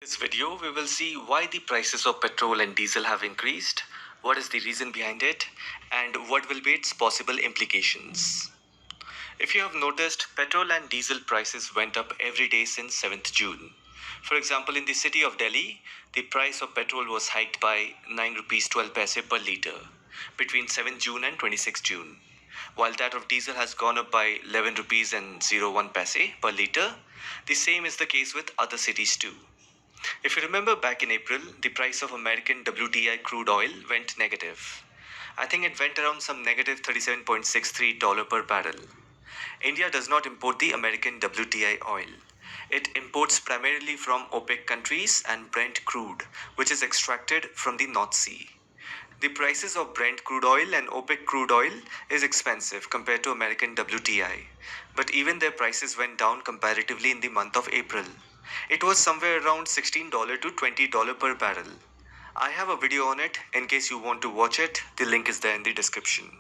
This video we will see why the prices of petrol and diesel have increased, what is the reason behind it, and what will be its possible implications. If you have noticed, petrol and diesel prices went up every day since 7th June. For example, in the city of Delhi, the price of petrol was hiked by 9 rupees 12 paise per litre between 7th June and 26th June, while that of diesel has gone up by 11 rupees and 01 paise per litre. The same is the case with other cities too. If you remember back in April, the price of American WTI crude oil went negative. I think it went around some negative $37.63 per barrel. India does not import the American WTI oil. It imports primarily from OPEC countries and Brent crude, which is extracted from the North Sea. The prices of Brent crude oil and OPEC crude oil is expensive compared to American WTI, but even their prices went down comparatively in the month of April. It was somewhere around $16 to $20 per barrel. I have a video on it in case you want to watch it. The link is there in the description.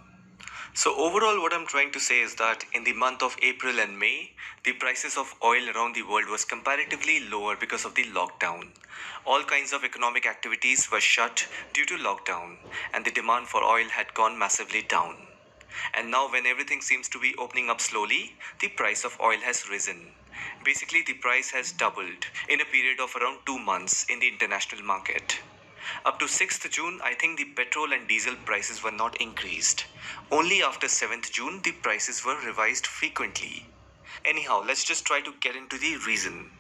So overall what I'm trying to say is that in the month of April and May, the prices of oil around the world was comparatively lower because of the lockdown. All kinds of economic activities were shut due to lockdown and the demand for oil had gone massively down. And now when everything seems to be opening up slowly, the price of oil has risen. Basically the price has doubled in a period of around 2 months in the international market. Up to 6th June, I think the petrol and diesel prices were not increased. Only after 7th June, the prices were revised frequently. Anyhow, let's just try to get into the reason.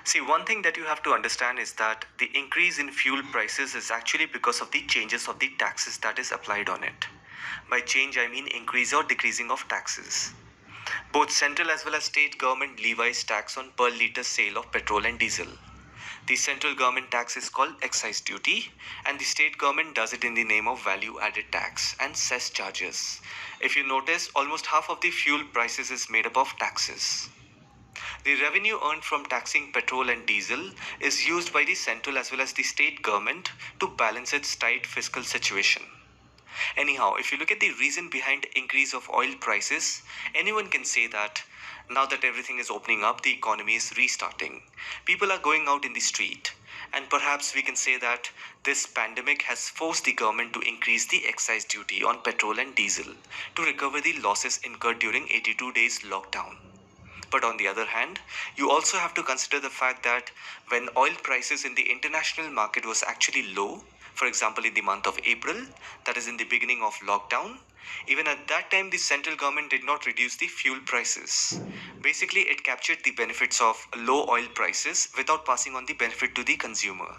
See, one thing that you have to understand is that the increase in fuel prices is actually because of the changes of the taxes that is applied on it. By change, I mean increase or decreasing of taxes. Both central as well as state government levies tax on per litre sale of petrol and diesel. The central government tax is called excise duty and the state government does it in the name of value added tax and cess charges. If you notice, almost half of the fuel prices is made up of taxes. The revenue earned from taxing petrol and diesel is used by the central as well as the state government to balance its tight fiscal situation. Anyhow, if you look at the reason behind increase of oil prices, anyone can say that now that everything is opening up, the economy is restarting. People are going out in the street. And perhaps we can say that this pandemic has forced the government to increase the excise duty on petrol and diesel to recover the losses incurred during 82 days lockdown. But on the other hand, you also have to consider the fact that when oil prices in the international market was actually low, for example in the month of April, that is in the beginning of lockdown, even at that time the central government did not reduce the fuel prices. Basically it captured the benefits of low oil prices without passing on the benefit to the consumer.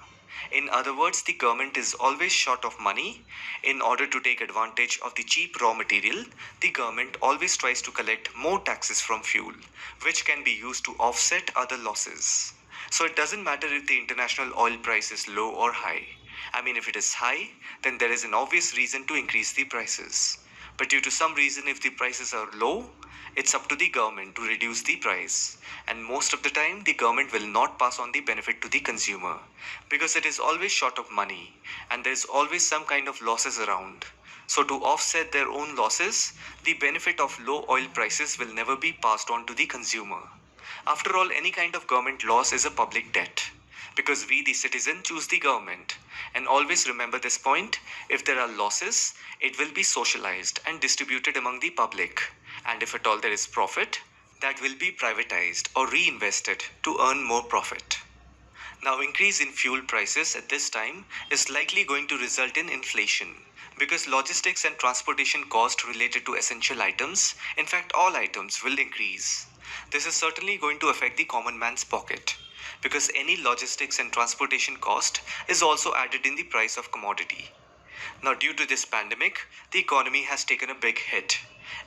In other words, the government is always short of money. In order to take advantage of the cheap raw material, the government always tries to collect more taxes from fuel, which can be used to offset other losses. So it doesn't matter if the international oil price is low or high. I mean, if it is high, then there is an obvious reason to increase the prices. But due to some reason, if the prices are low, it's up to the government to reduce the price. And most of the time, the government will not pass on the benefit to the consumer because it is always short of money and there is always some kind of losses around. So to offset their own losses, the benefit of low oil prices will never be passed on to the consumer. After all, any kind of government loss is a public debt because we the citizen choose the government. And always remember this point, if there are losses, it will be socialized and distributed among the public. And if at all there is profit, that will be privatized or reinvested to earn more profit. Now, increase in fuel prices at this time is likely going to result in inflation because logistics and transportation cost related to essential items, in fact all items, will increase. This is certainly going to affect the common man's pocket because any logistics and transportation cost is also added in the price of commodity. Now, due to this pandemic, the economy has taken a big hit.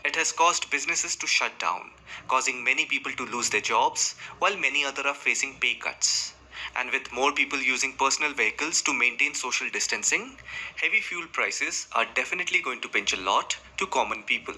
It has caused businesses to shut down, causing many people to lose their jobs, while many others are facing pay cuts. And with more people using personal vehicles to maintain social distancing, heavy fuel prices are definitely going to pinch a lot to common people.